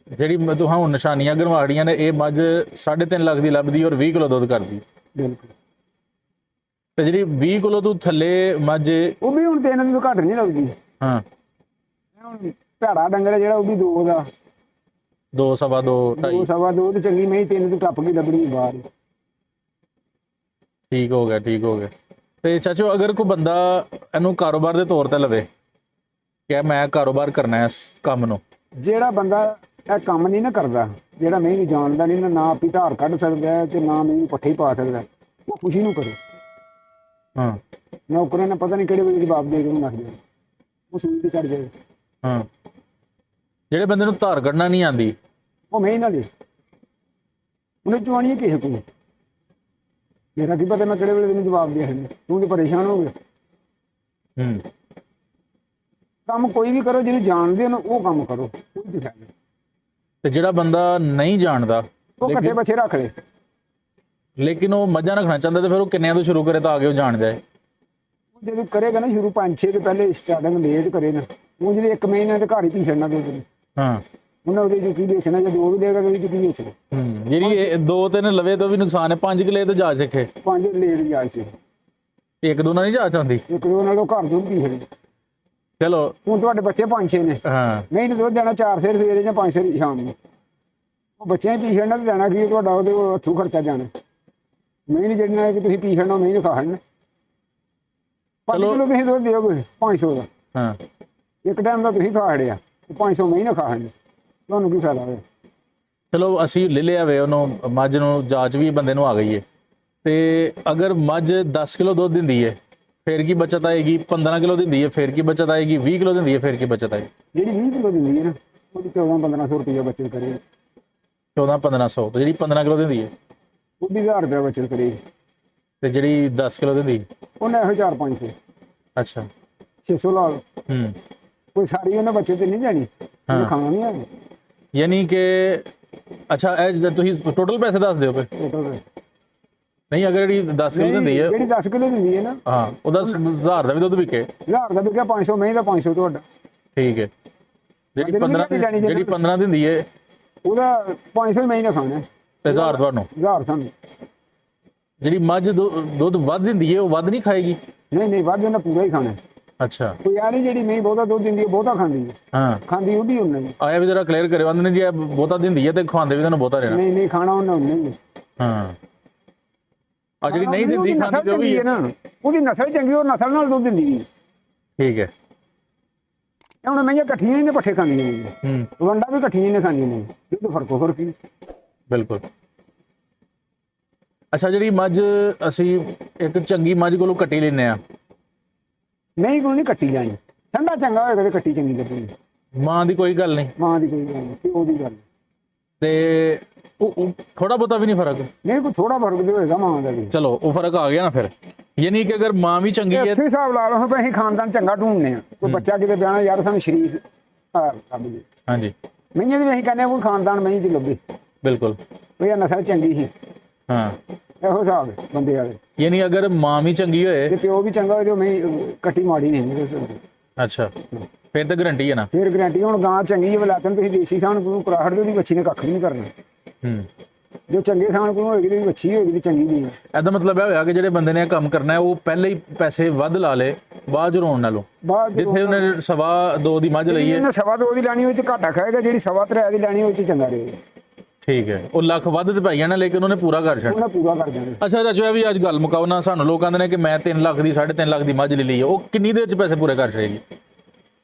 ਜਿਹੜੀ ਤੁਹਾਂ ਹੁਣ ਨਿਸ਼ਾਨੀਆਂ ਗਰਵਾੜੀਆਂ ਨੇ, ਇਹ ਮੱਝ 3.5 ਲੱਖ ਦੀ ਲੱਭਦੀ ਔਰ 20 ਕਿਲੋ ਦੁੱਧ ਕਰਦੀ। ਬਿਲਕੁਲ। ਤੇ ਜਿਹੜੀ 20 ਕਿਲੋ ਤੋਂ ਥੱਲੇ ਮੱਝ, ਉਹ ਵੀ ਹੁਣ 3 ਤੋਂ ਘੱਟ ਨਹੀਂ ਲੱਗਦੀ। ਹਾਂ ਹੁਣ ਭੈੜਾ ਡੰਗਰ ਜਿਹੜਾ ਉਹ ਵੀ 2 ਦਾ 2 ਸਵਾ 2 2.5 2 ਸਵਾ 2 ਤੇ ਚੰਗੀ ਮਹੀਂ 3 ਤੋਂ ਟੱਪ ਕੇ ਲੱਭਣੀ ਬਾਹਰ। ਠੀਕ ਹੋ ਗਿਆ, ਠੀਕ ਹੋ ਗਿਆ। ਤੇ ਚਾਚੋ ਅਗਰ ਕੋਈ ਬੰਦਾ ਇਹਨੂੰ ਕਾਰੋਬਾਰ ਦੇ ਤੌਰ ਤੇ ਲਵੇ ਕਿ ਮੈਂ ਕਾਰੋਬਾਰ ਕਰਨਾ ਇਸ ਕੰਮ ਨੂੰ, ਜਿਹੜਾ ਬੰਦਾ ਇਹ ਕੰਮ ਨਹੀਂ ਨਾ ਕਰਦਾ, ਜਿਹੜਾ ਮਹੀਂ ਨੂੰ ਜਾਣਦਾ ਨਹੀਂ ਨਾ ਆਪੀ ਧਾਰ ਕੱਢ ਸਕਦਾ ਹੈ ਤੇ ਨਾ ਮਹੀਂ ਪੱਠੇ ਪਾ ਸਕਦਾ, ਉਹ ਖੁਸ਼ੀ ਨੂੰ ਕਰੇ। ਹਾਂ ਨੌਕਰਾਂ ਨੇ ਪਤਾ ਨਹੀਂ ਕਿਹੜੇ ਵੇਲੇ ਜਵਾਬ ਦੇ ਕੇ ਉਹਨੂੰ ਰੱਖ ਦੇਣਾ, ਉਹ ਸੂਈ ਚੜ ਜਾਏ। ਹਾਂ ਜਿਹੜੇ ਬੰਦੇ ਨੂੰ ਧਾਰ ਕੱਢਣਾ ਨਹੀਂ ਆਉਂਦੀ, ਉਹ ਮਹੀਂ ਨਾਲ ਹੀ ਉਹਨੇ ਚੁਆਣੀ ਕਿਸੇ ਕੋਲ, ਮੇਰਾ ਕੀ ਪਤਾ ਮੈਂ ਕਿਹੜੇ ਵੇਲੇ ਤੈਨੂੰ ਜਵਾਬ ਦੇ ਸਕਦਾ, ਤੂੰ ਤੇ ਪਰੇਸ਼ਾਨ ਹੋ ਗਿਆ। ਕੰਮ ਕੋਈ ਵੀ ਕਰੋ, ਜਿਹਨੂੰ ਜਾਣਦੇ ਹੋ ਉਹ ਕੰਮ ਕਰੋ, ਕੋਈ ਦਿਖਾ ਦੇ। ਤੇ ਜਿਹੜਾ ਬੰਦਾ ਨਹੀਂ ਜਾਣਦਾ ਉਹ ਕੱਟੇ ਬੱਚੇ ਰੱਖ ਲੈ, ਲੇਕਿਨ ਉਹ ਮੱਝਾਂ ਰੱਖਣਾ ਚਾਹੁੰਦਾ, ਤੇ ਫਿਰ ਉਹ ਕਿੰਨਿਆਂ ਤੋਂ ਸ਼ੁਰੂ ਕਰੇ ਤਾਂ ਆਗੇ ਉਹ ਜਾਣ ਜਾਏ। ਜਦੋਂ ਕਰੇਗਾ ਨਾ ਸ਼ੁਰੂ 5-6 ਤੋਂ ਪਹਿਲੇ ਸਟਾਰਟਿੰਗ ਲੇਟ ਕਰੇ ਨਾ, ਉਹ ਜਿਹੜੇ 1 ਮਹੀਨੇ ਤੇ ਘਰ ਹੀ ਪੀ ਛੱਡਣਾ ਦੁੱਧ ਨੂੰ। ਹਾਂ ਉਹਨਾਂ ਉਹਦੇ ਚੁੱਕੀ ਵੇਚਣਾ, ਜਾਂ 2 ਵੀ ਦੇਗਾ ਉਹਦੀ ਚੁੱਕੀ ਵੇਚਣਾ। ਜਿਹੜੀ 2-3 ਲਵੇ ਤੋਂ ਵੀ ਨੁਕਸਾਨ ਹੈ, 5 ਕਿਲੇ ਤੇ ਜਾ ਸਿੱਖੇ 5 ਲੇਟ ਜਾ ਸੀ, 1-2 ਨਾਲ ਨਹੀਂ ਜਾ ਚਾਹੁੰਦੀ। ਇੱਕ ਦੋ ਨਾਲੋਂ ਘਰ ਦੁੱਧ ਪੀ ਛੱਡੇ। ਚਲੋ ਹੁਣ ਤੁਹਾਡੇ ਬੱਚੇ 5-6 ਨੇ, ਹਾਂ ਨਹੀਂ ਤਾਂ ਦੁੱਧ ਦੇਣਾ 4 ਫੇਰ ਸਵੇਰੇ ਜਾਂ 5 ਫੇਰ ਸ਼ਾਮ ਨੂੰ, ਉਹ ਬੱਚਿਆਂ ਪੀ ਛੱਡਣਾ ਤੇ ਦੇਣਾ ਕੀ ਤੁਹਾਡਾ, ਉਹਦੇ ਹੱਥੋਂ ਖਰਚਾ ਜਾਣਾ। ਨਹੀਂ ਜਿਹੜਾ ਕਿ ਤੁਸੀਂ ਪੀ ਛੱਡਣਾ ਨਹੀਂ ਖਾ ਛੱਡਣਾ। 5 ਕਿਲੋ ਤੁਸੀਂ ਦੁੱਧ ਦਿਓਗੇ 500 ਦਾ, ਹਾਂ ਇੱਕ ਟਾਈਮ ਦਾ ਤੁਸੀਂ ਖਾ ਛੜਿਆ, 500 ਨਹੀਂ ਨਾ ਖਾ ਛੱਡਣਾ, ਤੁਹਾਨੂੰ ਕੀ ਫਾਇਦਾ ਹੋਇਆ। ਚਲੋ ਅਸੀਂ ਲੈ ਲਿਆ ਵੇ ਉਹਨੂੰ, ਮੱਝ ਨੂੰ ਜਾਂਚ ਵੀ ਬੰਦੇ ਨੂੰ ਆ ਗਈ ਹੈ। ਤੇ ਅਗਰ ਮੱਝ 10 ਕਿਲੋ ਦੁੱਧ ਦਿੰਦੀ ਹੈ ਫਿਰ ਕੀ ਬਚਤ ਆਏਗੀ, 15 ਕਿਲੋ ਦਿੰਦੀ ਹੈ ਫਿਰ ਕੀ ਬਚਤ ਆਏਗੀ, 20 ਕਿਲੋ ਦਿੰਦੀ ਹੈ ਫਿਰ ਕੀ ਬਚਤ ਆਏਗੀ। ਜਿਹੜੀ 20 ਕਿਲੋ ਦਿੰਦੀ ਹੈ ਨਾ, ਉਹਦੀ 1400-1500 ਰੁਪਇਆ ਬਚਤ ਕਰੇ। 1400-1500 ਤੇ ਜਿਹੜੀ 15 ਕਿਲੋ ਦਿੰਦੀ ਹੈ ਉਹਦੀ 1000 ਰੁਪਇਆ ਬਚਤ ਕਰੇ, ਤੇ ਜਿਹੜੀ 10 ਕਿਲੋ ਦਿੰਦੀ, ਉਹਨੇ ਇਹੋ 4-500 ਅੱਛਾ 600 ਲਾ ਲਓ। ਕੋਈ ਸਾਰੀ ਉਹਨੇ ਬੱਚੇ ਤੇ ਨਹੀਂ ਜਾਣੀ, ਉਹਨੇ ਖਾਣਾ ਨਹੀਂ ਹੈ। ਯਾਨੀ ਕਿ ਅੱਛਾ ਇਹ ਤੁਸੀਂ ਟੋਟਲ ਪੈਸੇ ਦੱਸ ਦਿਓ ਪਏ। ਟੋਟਲ ਨਹੀਂ ਅਗਰ ਜਿਹੜੀ 10 ਕਿਲੋ ਦਿੰਦੀ ਹੈ, ਜਿਹੜੀ 10 ਕਿਲੋ ਦਿੰਦੀ ਹੈ ਨਾ, ਹਾਂ ਉਹਦਾ 1000 ਦਾ ਵੀ ਦੁੱਧ ਵਿਕੇ, 1000 ਦਾ ਵਿਕਿਆ 500 ਮਹੀਂ ਦਾ 500 ਤੁਹਾਡਾ, ਠੀਕ ਹੈ। ਜਿਹੜੀ 15 ਦਿੰਦੀ ਹੈ ਉਹਦਾ 500 ਮਹੀਂ ਦਾ ਖਾਣਾ ਤੇ 1000 ਤੁਹਾਨੂੰ। 1000 ਸਾਨੂੰ। ਜਿਹੜੀ ਮੱਝ ਦੁੱਧ ਵੱਧ ਦਿੰਦੀ ਹੈ ਉਹ ਵੱਧ ਨਹੀਂ ਖਾਏਗੀ। ਨਹੀਂ ਵੱਧ ਉਹਨਾਂ ਪੂਰਾ ਹੀ ਖਾਣਾ। ਅੱਛਾ ਕੋਈ ਆ ਨਹੀਂ ਜਿਹੜੀ ਮਹੀਂ ਬਹੁਤਾ ਦੁੱਧ ਦਿੰਦੀ ਹੈ ਬਹੁਤਾ ਖਾਂਦੀ ਹੈ, ਹਾਂ ਖਾਂਦੀ ਉਹਦੀ ਉਹਨਾਂ ਹੀ। ਆਇਆ ਵੀ ਜਰਾ ਕਲੀਅਰ ਕਰੇ ਬੰਦੇ ਨੇ, ਜੇ ਬਹੁਤਾ ਦਿੰਦੀ ਹੈ ਤੇ ਖਵਾਉਂਦੇ ਵੀ ਤੁਹਾਨੂੰ ਬਹੁਤਾ ਰਹਿਣਾ। ਨਹੀਂ ਖਾਣਾ ਉਹਨਾਂ ਨਹੀਂ। ਹਾਂ ਆ ਜਿਹੜੀ ਨਹੀਂ ਦਿੰਦੀ ਖਾਂਦੀ ਉਹ ਵੀ ਹੈ ਨਾ, ਉਹਦੀ ਨਸਲ ਚੰਗੀ, ਉਹ ਨਸਲ ਨਾਲ ਦੁੱਧ ਦਿੰਦੀ ਹੈ। ਠੀਕ ਹੈ। ਹੁਣ ਮਈਆਂ ਇਕੱਠੀਆਂ ਹੀ ਨੇ ਪੱਠੇ ਖਾਂਦੀਆਂ ਨੇ, ਵੰਡਾ ਵੀ ਇਕੱਠੀਆਂ ਹੀ ਨੇ ਖਾਂਦੀਆਂ ਨੇ, ਦੁੱਧ ਫਰਕੋ ਫਰਕੀ। ਬਿਲਕੁਲ। ਅੱਛਾ ਜਿਹੜੀ ਮੱਝ ਅਸੀਂ ਇੱਕ ਚੰਗੀ ਮੱਝ ਕੋਲੋਂ ਕੱਟੀ ਲੈਂਦੇ ਆ, ਨਹੀਂ ਕੋਲ ਨਹੀਂ ਕੱਟੀ ਜਾਣੀ, ਠੰਡਾ ਚੰਗਾ ਹੋਏਗਾ ਤੇ ਕੱਟੀ ਚੰਗੀ ਕੱਟੀ। ਮਾਂ ਦੀ ਕੋਈ ਗੱਲ ਨਹੀਂ, ਮਾਂ ਦੀ ਕੋਈ ਗੱਲ ਨਹੀਂ, ਪਿਓ ਦੀ ਗੱਲ। ਤੇ ਉਹ ਥੋੜਾ ਬਹੁਤਾ ਵੀ ਨਹੀਂ ਫਰਕ? ਨਹੀਂ ਕੋਈ ਥੋੜਾ ਫਰਕ ਤੇ ਹੋਏਗਾ ਮਾਂ ਦਾ ਵੀ। ਚਲੋ ਉਹ ਫਰਕ ਆ ਗਿਆ ਨਾ ਫਿਰ। ਯਾਨੀ ਕਿ ਅਗਰ ਮਾਂ ਵੀ ਚੰਗੀ ਹੈ, ਇਸੇ ਹਿਸਾਬ ਲਾ ਲਓ ਅਸੀਂ ਖਾਨਦਾਨ ਚੰਗਾ ਢੂੰਡਨੇ ਆ, ਕੋਈ ਬੱਚਾ ਕਿਤੇ ਵਿਆਹਣਾ ਯਾਰ ਸਾਨੂੰ ਸ਼ਰੀਫ ਲੱਭ ਜੇ। ਹਾਂਜੀ ਮਈਆਂ ਦੀ ਅਸੀਂ ਕਹਿੰਦੇ ਕੋਈ ਖਾਨਦਾਨ ਮਹੀਂ ਚ ਲੱਭੇ, ਬਿਲਕੁਲ ਕੋਈ ਨਸਲ ਚੰਗੀ ਸੀ। ਹਾਂ ਇਹੋ ਹਿਸਾਬ ਹੈ ਬੰਦੇ ਵਾਲੇ। ਯਾਨੀ ਅਗਰ ਮਾਂ ਵੀ ਚੰਗੀ ਹੋਏ ਤੇ ਪਿਓ ਵੀ ਚੰਗਾ ਹੋਏ ਤੇ ਮਹੀਂ ਕੱਟੀ ਮਾੜੀ ਨਹੀਂ। ਅੱਛਾ ਫਿਰ ਤਾਂ ਗਰੰਟੀ ਹੈ ਨਾ। ਫਿਰ ਗਰੰਟੀ। ਹੁਣ ਗਾਂ ਚੰਗੀ ਹੈ ਬਲਾਤਨ ਤੁਸੀਂ ਦੇਸੀ ਸਾਨ ਕੋਲ ਕਰਾਹੜ ਦੇ, ਉਹਦੀ ਬੱਚੀ ਨੇ ਕੱਖ ਨਹੀਂ ਕਰਨਾ। ਜੋ ਚੰਗੇ ਸਾਨ ਕੋਲ ਹੋਏਗੀ ਤੇ ਬੱਚੀ ਹੋਏਗੀ ਤੇ ਚੰਗੀ ਨਹੀਂ। ਇਹਦਾ ਮਤਲਬ ਇਹ ਹੋਇਆ ਕਿ ਜਿਹੜੇ ਬੰਦੇ ਨੇ ਕੰਮ ਕਰਨਾ ਹੈ ਉਹ ਪਹਿਲੇ ਹੀ ਪੈਸੇ ਵੱਧ ਲਾ ਲੇ ਬਾਅਦ ਰੋਣ ਨਾਲੋਂ। ਜਿੱਥੇ ਉਹਨੇ 2.25 ਦੀ ਮੱਝ ਲਈ ਹੈ, ਉਹਨੇ 2.25 ਦੀ ਲੈਣੀ, ਉਹ ਚ ਘਾਟਾ ਖਾਏਗਾ। ਜਿਹੜੀ 3.25 ਦੀ ਲੈਣੀ ਉਹ ਚ ਚੰਗਾ ਰਹੇਗਾ। ਠੀਕ ਹੈ। ਉਹ ਲੱਖ ਵੱਧ ਤੇ ਪਾਈ ਜਾਣਾ, ਲੇਕਿਨ ਉਹਨੇ ਪੂਰਾ ਕਰ ਛੱਡਣਾ। ਉਹਨੇ ਪੂਰਾ ਕਰ ਦੇਣਾ। ਅੱਛਾ ਚਾਚਾ ਇਹ ਵੀ ਅੱਜ ਗੱਲ ਮੁਕਾਓ ਨਾ। ਸਾਨੂੰ ਲੋਕ ਕਹਿੰਦੇ ਨੇ ਕਿ ਮੈਂ 3 ਲੱਖ ਦੀ 3.5 ਲੱਖ ਦੀ ਮੱਝ ਲੈ ਲਈ ਹੈ, ਉਹ ਕਿੰਨੀ ਦੇਰ ਚ ਪੈਸੇ ਪੂਰੇ ਕਰ ਛੜੇਗੀ?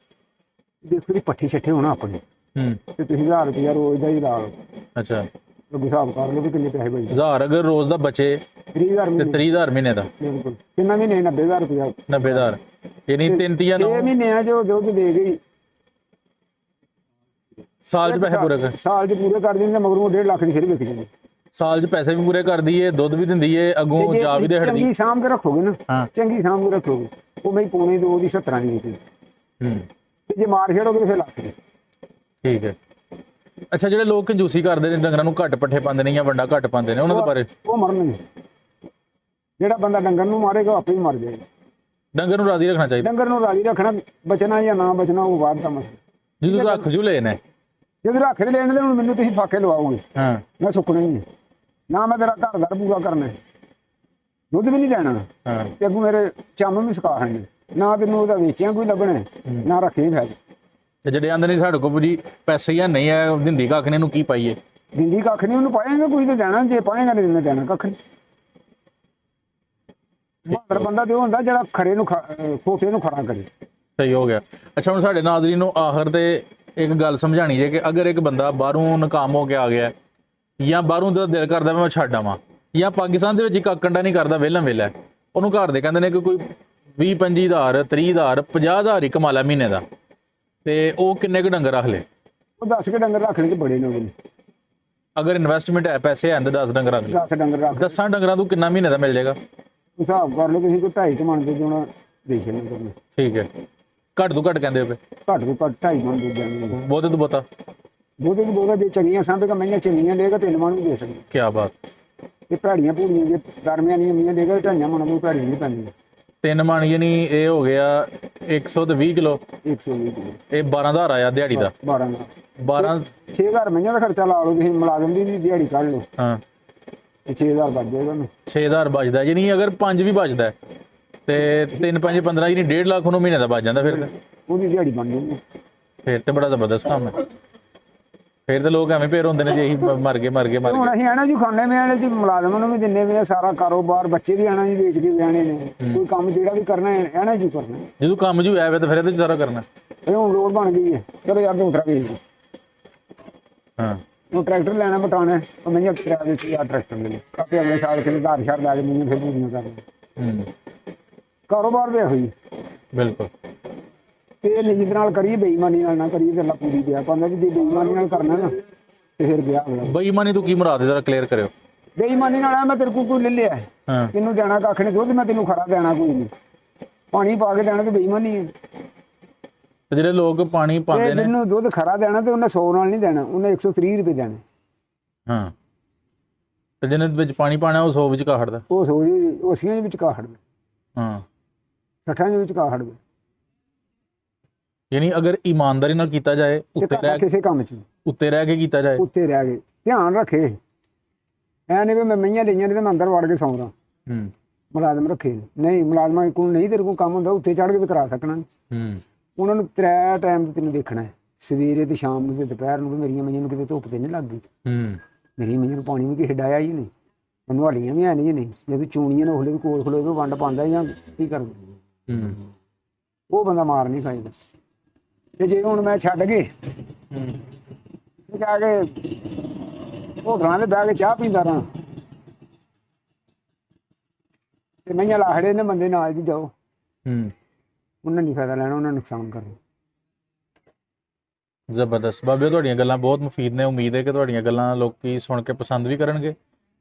ਦੇਖੋ ਜੀ ਪੱਠੇ ਛੱਠੇ ਹੋਣਾ ਆਪਣੇ, ਤੇ ਤੁਸੀਂ 1000 ਰੁਪਇਆ ਰੋਜ਼ ਦਾ ਹੀ ਲਾ ਲਓ। ਅੱਛਾ ਹਿਸਾਬ ਕਰ ਲਓ ਵੀ ਕਿੰਨੇ ਪੈਸੇ ਬਚੇ। 1000 ਅਗਰ ਰੋਜ਼ ਦਾ ਬਚੇ 30,000 ਤੇ 30,000 ਮਹੀਨੇ ਦਾ। ਬਿਲਕੁਲ। ਕਿੰਨਾ ਮਹੀਨੇ? 90,000 ਰੁਪਇਆ। 90,000 ਯਾਨੀ 3 ਤੀਆਂ 6 ਮਹੀਨਿਆਂ ਚ ਦੁੱਧ ਦੇ ਗਈ, ਸਾਲ ਚ ਪੈਸੇ ਪੂਰੇ ਕਰ, ਸਾਲ ਚ ਪੂਰੇ ਕਰ ਦਿੰਦੇ, ਮਗਰੋਂ 1.5 ਲੱਖ ਦੀ ਫਿਰ ਵਿਕ ਜਾਂਦੀ। ਸਾਲ ਚ ਪੈਸੇ ਵੀ ਪੂਰੇ ਕਰਦੀ ਏ, ਦੁੱਧ ਵੀ ਦਿੰਦੀ ਏ, ਅੱਗੋਂ ਜਾ ਵੀ ਦੇ ਹੜਦੀ। ਚੰਗੀ ਸਾਂਭ ਕੇ ਰੱਖੋਗੇ ਨਾ, ਚੰਗੀ ਸਾਂਭ ਕੇ ਰੱਖੋਗੇ, ਉਹ ਮੈਂ 1.25 ਦੀ 17 ਦੀ ਵਿਕਦੀ। ਤੇ ਜੇ ਮਾਰ ਛੇੜੋਗੇ ਫਿਰ ਲੱਖ ਦੀ। ਠੀਕ ਹੈ। ਅੱਛਾ ਜਿਹੜੇ ਲੋਕ ਕੰਜੂਸੀ ਕਰਦੇ ਨੇ, ਡੰਗਰਾਂ ਨੂੰ ਘੱਟ ਪੱਠੇ ਪਾਉਂਦੇ ਨੇ ਜਾਂ ਵੱਡਾ ਘੱਟ ਪਾਉਂਦੇ ਨੇ, ਉਹਨਾਂ ਦੇ ਬਾਰੇ? ਉਹ ਮਰਨਗੇ। ਜਿਹੜਾ ਬੰਦਾ ਡੰਗਰ ਨੂੰ ਮਾਰੇਗਾ ਆਪੇ ਹੀ ਮਰ ਜਾਏਗਾ। ਡੰਗਰ ਨੂੰ ਰਾਜ਼ੀ ਰੱਖਣਾ ਚਾਹੀਦਾ। ਡੰਗਰ ਨੂੰ ਰਾਜ਼ੀ ਰੱਖਣਾ, ਬਚਣਾ ਜਾਂ ਨਾ ਬਚਣਾ ਉਹ ਬਾਅਦ ਦਾ ਮਸਲਾ। ਜਦੋਂ ਰੱਖ ਜੂ ਲਏ ਨੇ ਜੇ ਰੱਖ ਦੇ ਲੈਣ ਦੇ ਹੁਣ ਮੈਨੂੰ ਤੁਸੀਂ ਫਾਕੇ ਲਵਾਓਗੇ, ਹਾਂ ਮੈਂ ਸੁੱਕਣਾ ਹੀ ਹੈ ਨਾ, ਮੈਂ ਤੇਰਾ ਘਰ-ਘਰ ਪੂਰਾ ਕਰਨਾ ਹੈ, ਦੁੱਧ ਵੀ ਨਹੀਂ ਦੇਣਾ ਹਾਂ ਤੇ ਅੱਗੋਂ ਮੇਰੇ ਚੰਮ ਵੀ ਸੁਕਾ ਖਾਣੇ, ਨਾ ਤੈਨੂੰ ਉਹਦਾ ਵੇਚਿਆ ਕੋਈ ਲੱਭਣਾ ਹੈ, ਨਾ ਰੱਖੇ ਫਾਇਦਾ। ਤੇ ਜਿਹੜੇ ਆਂਦੇ ਨੇ ਸਾਡੇ ਕੋਲ ਜੀ ਪੈਸੇ ਜਾਂ ਨਹੀਂ ਹੈ ਦਿੰਦੀ ਕੱਖ ਨੇ, ਇਹਨੂੰ ਕੀ ਪਾਈਏ? ਦਿੰਦੀ ਕੱਖ ਨਹੀਂ, ਉਹਨੂੰ ਪਾਏਗਾ ਕੋਈ ਤੇ ਦੇਣਾ, ਜੇ ਪਾਏਗਾ ਨਹੀਂ ਦਿੰਦਾ ਦੇਣਾ ਕੱਖ ਨਹੀਂ। ਬਹਾਦਰ ਬੰਦਾ ਤੇ ਉਹ ਹੁੰਦਾ ਜਿਹੜਾ ਖਰੇ ਨੂੰ ਖੋਟੇ ਨੂੰ ਖਰਾ ਕਰੇ। ਸਹੀ ਹੋ ਗਿਆ। ਅੱਛਾ ਹੁਣ ਸਾਡੇ ਨਾਜ਼ਰੀਨ ਨੂੰ ਆਖਰ ਤੇ ਇੱਕ ਗੱਲ ਸਮਝਾਣੀ ਜੇ ਕਿ ਅਗਰ ਇੱਕ ਬੰਦਾ ਬਾਹਰੋਂ ਨਾਕਾਮ ਹੋ ਕੇ ਆ ਗਿਆ ਜਾਂ ਬਾਹਰੋਂ ਦਾ ਦਿਲ ਕਰਦਾ ਮੈਂ ਛੱਡ ਆਵਾਂ, ਜਾਂ ਪਾਕਿਸਤਾਨ ਦੇ ਵਿੱਚ ਇੱਕ ਕੰਡਾ ਨਹੀਂ ਕਰਦਾ, ਵਿਹਲਾ ਉਹਨੂੰ ਘਰ ਦੇ ਕਹਿੰਦੇ ਨੇ ਕਿ ਕੋਈ 20-25 ਹਜ਼ਾਰ 30 ਹਜ਼ਾਰ 50 ਹਜ਼ਾਰ ਹੀ ਕਮਾ ਲੈ ਮਹੀਨੇ ਦਾ, ਤੇ ਉਹ ਕਿੰਨੇ ਕੁ ਡੰਗਰ ਰੱਖ ਲੇ? ਉਹ 10 ਕੇ ਡੰਗਰ ਰੱਖ ਲੈ ਤੇ ਬੜੇ ਨੇ ਉਹਦੇ, ਅਗਰ ਇਨਵੈਸਟਮੈਂਟ ਹੈ, ਪੈਸੇ ਹੈ ਤਾਂ 10 ਡੰਗਰ ਰੱਖ ਲੈ। 10 ਡੰਗਰ ਰੱਖ 10 ਡੰਗਰਾਂ ਤੋਂ ਕਿੰਨਾ ਮਹੀਨੇ ਦਾ ਮਿਲ ਜਾਏਗਾ? ਹਿਸਾਬ ਕਰ ਲਓ ਤੁਸੀਂ, ਕੋਈ 2.5 ਮਣ ਦੇ ਦੇਣਾ ਦੇਖ ਲੈਣਾ ਕਰਨਾ। ਠੀਕ ਹੈ, ਘੱਟ ਤੋਂ ਘੱਟ ਕਹਿੰਦੇ ਪਏ, ਘੱਟ ਤੋਂ ਘੱਟ 2.5 ਮਣ ਦੇ ਦੇਣਾ। ਬਹੁਤੇ ਤੋਂ ਬਹੁਤਾ ਬਹੁਤੇ ਤੋਂ ਬਹੁਤਾ ਜੇ ਚੰਗੀਆਂ ਸਾਂਭੇਗਾ, ਮਹੀਆਂ ਚੰਗੀਆਂ ਲੇਗਾ 3 ਮਣ ਵੀ ਦੇ ਸਕਦਾ। ਕੀ ਬਾਤ। ਇਹ ਭੈੜੀਆਂ ਭੂੜੀਆਂ ਜੇ ਗਰਮੀਆਂ ਦੀਆਂ ਮੀਆਂ ਲੇਗਾ 2.5 ਮਣ ਨੂੰ ਭੈੜੀਆਂ ਨਹੀਂ ਪੈਂਦੀਆਂ। 3 ਮਣ ਯਾਨੀ ਇਹ ਹੋ ਗਿਆ 120 ਕਿਲੋ, 120 ਕਿਲੋ ਇਹ 12,000 ਆਇਆ ਦਿਹਾੜੀ ਦਾ। 12 ਦਾ 12 6,000 ਮਹੀਨੇ ਦਾ ਖਰਚਾ ਲਾ ਲਓ ਤੁਸੀਂ, ਮੁਲਾਜ਼ਮ ਦੀ ਵੀ ਦਿਹਾੜੀ ਕੱਢ ਲਓ ਹਾਂ ਤੇ 6,000 ਬਚ ਜਾਏਗਾ ਉਹਨੂੰ। 6,000 ਬਚਦਾ, ਯਾਨੀ ਅਗਰ 5 ਵੀ ਬਚਦਾ ਤੇ 3 5 15 ਯਾਨੀ 1.5 ਲੱਖ ਉਹਨੂੰ ਮਹੀਨੇ ਦਾ ਬਚ ਜਾਂਦਾ। ਉਹਦੀ ਦਿਹਾੜੀ ਬਣ ਜਾਊਗੀ। ਫਿਰ ਤੇ ਬੜਾ ਜ਼ਬਰਦਸਤ ਕੰਮ ਹੈ। ਫਿਰ ਤੇ ਲੋਕ ਐਵੇਂ ਪੇਰ ਹੁੰਦੇ ਨੇ ਜੇ ਇਹੀ ਮਰ ਗਏ ਹੁਣ ਅਸੀਂ ਆਣਾ ਜੀ ਖਾਣੇ ਵੀ ਆਣੇ ਜੀ, ਮੁਲਾਜ਼ਮਾਂ ਨੂੰ ਵੀ ਦਿੰਨੇ ਵੀ ਆ, ਸਾਰਾ ਕਾਰੋਬਾਰ, ਬੱਚੇ ਵੀ ਆਣਾ ਜੀ ਵੇਚ ਕੇ ਵੀ ਆਣੇ ਨੇ, ਕੋਈ ਕੰਮ ਜਿਹੜਾ ਵੀ ਕਰਨਾ ਹੈ ਆਣਾ ਜੀ ਕਰਨਾ। ਜਦੋਂ ਕੰਮ ਜੂ ਆਇਆ ਵੇ ਤਾਂ ਫਿਰ ਇਹਦੇ 'ਚ ਸਾਰਾ ਕਰਨਾ। ਇਹ ਹੁਣ ਲੋੜ ਬਣ ਗਈ ਹੈ, ਚਲੋ ਯਾਰ ਦੂਸਰਾ ਵੇਚ ਦਿਓ। ਹਾਂ ਉਹ ਟਰੈਕਟਰ ਲੈਣਾ ਬਟਾਣਾ, ਉਹ ਮਹੀਨੇ ਕਿਰਾਏ ਵਿੱਚ ਯਾਰ ਟਰੈਕਟਰ ਲੈ ਲਓ, ਆਪੇ ਅਗਲੇ ਸਾਲ ਕਿਤੇ 10,000 ਲੈ ਕੇ ਮਹੀਨੇ ਫਿਰ ਪੂਰੀਆਂ ਕਰਨੀਆਂ। ਕਾਰੋਬਾਰ ਦੇ ਹੋਈ ਬਿਲਕੁਲ। ਤੇ ਨਿੱਜੀ ਨਾਲ ਕਰੀਏ, ਬੇਈਮਾਨੀ ਨਾਲ ਨਾ ਕਰੀਏ, ਗੱਲਾਂ ਪੂਰੀ ਦਿਆ ਪਾਉਂਦਾ ਵੀ ਜੇ ਬੇਈਮਾਨੀ ਨਾਲ ਕਰਨਾ ਨਾ ਤੇ ਫਿਰ ਵਿਆਹ ਹੋਣਾ। ਬੇਈਮਾਨੀ ਤੂੰ ਕੀ ਮੁਰਾਦ ਹੈ ਜ਼ਰਾ ਕਲੀਅਰ ਕਰਿਓ। ਬੇਈਮਾਨੀ ਨਾਲ ਆ ਮੈਂ ਤੇਰੇ ਕੋਲ ਕੋਈ ਲੈ ਲਿਆ, ਹਾਂ ਤੈਨੂੰ ਦੇਣਾ ਕੱਖ ਨਹੀਂ, ਦੁੱਧ ਮੈਂ ਤੈਨੂੰ ਖਰਾ ਦੇਣਾ ਕੋਈ ਨਹੀਂ, ਪਾਣੀ ਪਾ ਕੇ ਦੇਣਾ ਤੇ ਬੇਈਮਾਨੀ ਹੈ। ਤੇ ਜਿਹੜੇ ਲੋਕ ਪਾਣੀ ਪਾਉਂਦੇ ਨੇ, ਜਿਹਨੂੰ ਦੁੱਧ ਖਰਾ ਦੇਣਾ ਤੇ ਉਹਨੇ 100 ਨਾਲ ਨਹੀਂ ਦੇਣਾ, ਉਹਨੇ 130 ਰੁਪਏ ਦੇਣੇ। ਹਾਂ ਤੇ ਜਿਹਨੇ ਵਿੱਚ ਪਾਣੀ ਪਾਣਾ ਉਹ 100 ਵਿੱਚ ਕਾਹੜਦਾ, ਉਹ ਸੋਜੀ 80 ਦੇ ਵਿੱਚ ਕਾਹੜ ਦੇ, ਹਾਂ 60 ਦੇ ਵਿੱਚ ਕਾਹੜ ਦੇ। ਯਾਨੀ ਅਗਰ ਇਮਾਨਦਾਰੀ ਨਾਲ ਕੀਤਾ ਜਾਏ, ਕਿਸੇ ਕੰਮ 'ਚ ਉੱਤੇ ਰਹਿ ਕੇ ਕੀਤਾ ਜਾਏ, ਉੱਤੇ ਰਹਿ ਗਏ, ਧਿਆਨ ਰੱਖੇ। ਐ ਨਹੀਂ ਵੀ ਮੈਂ ਮਈਆਂ ਲਈਆਂ ਨੇ ਤੇ ਮੈਂ ਅੰਦਰ ਵੜ ਕੇ ਸੌਂ ਰਹਾ। ਮੁਲਾਜ਼ਮ ਰੱਖੇ ਨਹੀਂ, ਮੁਲਾਜ਼ਮਾਂ ਕੋਲ ਨਹੀਂ ਤੇਰੇ ਕੋਲ ਕੰਮ ਹੁੰਦਾ, ਉੱਤੇ ਚੜ੍ਹ ਕੇ ਵੀ ਕਰਾ ਸਕਣਾ। ਉਹਨਾਂ ਨੂੰ 3 ਟਾਈਮ ਤੇ ਤੈਨੂੰ ਦੇਖਣਾ ਹੈ, ਸਵੇਰੇ ਤੇ ਸ਼ਾਮ ਨੂੰ ਤੇ ਦੁਪਹਿਰ ਨੂੰ। ਵੀ ਮੇਰੀਆਂ ਮਈਆਂ ਨੂੰ ਕਿਤੇ ਧੁੱਪ ਤੇ ਨਹੀਂ ਲੱਗ ਗਈ, ਮੇਰੀਆਂ ਮਈਆਂ ਨੂੰ ਪਾਣੀ ਵੀ ਕਿਸੇ ਡਾਇਆ ਹੀ ਨਹੀਂ, ਮੈਨੂੰ ਹਲੀਆਂ ਵੀ ਹੈ ਨਹੀਂ ਜੀ। ਨਹੀਂ ਜਦੋਂ ਚੂਣੀਆਂ ਨੇ ਉਹਲੇ ਵੀ ਕੋਲ ਖਲੋਏ ਵੀ ਵੰਡ ਪਾਉਂਦਾ ਜਾਂ ਕੀ ਕਰਦਾ, ਉਹ ਬੰਦਾ ਮਾਰ ਨਹੀਂ ਖਾਈਦਾ। ਤੇ ਜੇ ਹੁਣ ਮੈਂ ਛੱਡ ਗਏ ਜਾ ਕੇ ਹੋਟਲਾਂ ਦੇ ਬਹਿ ਕੇ ਚਾਹ ਪੀਂਦਾ ਰਹਾਂ ਤੇ ਮਈਆਂ ਲਾਹੜੇ ਨੇ ਬੰਦੇ ਨਾਲ ਜੀ ਜਾਓ, ਉਹਨਾਂ ਨਹੀਂ ਫਾਇਦਾ ਲੈਣਾ, ਉਹਨਾਂ ਨੁਕਸਾਨ ਕਰਨਾ। ਜ਼ਬਰਦਸਤ ਬਾਬੇ, ਤੁਹਾਡੀਆਂ ਗੱਲਾਂ ਬਹੁਤ ਮੁਫੀਦ ਨੇ। ਉਮੀਦ ਹੈ ਕਿ ਤੁਹਾਡੀਆਂ ਗੱਲਾਂ ਲੋਕੀ ਸੁਣ ਕੇ ਪਸੰਦ ਵੀ ਕਰਨਗੇ,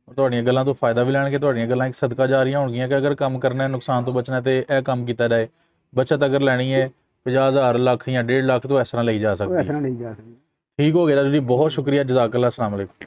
ਤੁਹਾਡੀਆਂ ਗੱਲਾਂ ਤੋਂ ਫਾਇਦਾ ਵੀ ਲੈਣਗੇ। ਤੁਹਾਡੀਆਂ ਗੱਲਾਂ ਇੱਕ ਸਦਕਾ ਜਾਰੀਆਂ ਹੋਣਗੀਆਂ ਕਿ ਅਗਰ ਕੰਮ ਕਰਨਾ ਹੈ, ਨੁਕਸਾਨ ਤੋਂ ਬਚਣਾ, ਤੇ ਇਹ ਕੰਮ ਕੀਤਾ ਜਾਏ। ਬੱਚਤ ਅਗਰ ਲੈਣੀ ਹੈ 50,000 ਲੱਖ ਜਾਂ 1.5 ਲੱਖ ਤੋਂ ਇਸ ਤਰ੍ਹਾਂ ਲਈ ਜਾ ਸਕਦੀ। ਇਸ ਤਰ੍ਹਾਂ ਨਹੀਂ ਜਾ ਸਕਦੀ। ਠੀਕ ਹੋ ਗਿਆ ਜੀ, ਬਹੁਤ ਸ਼ੁਕਰੀਆ, ਜਜ਼ਾਕੱਲਾ, ਅਸਲਾਮ ਵਾਲੇਕੁਮ।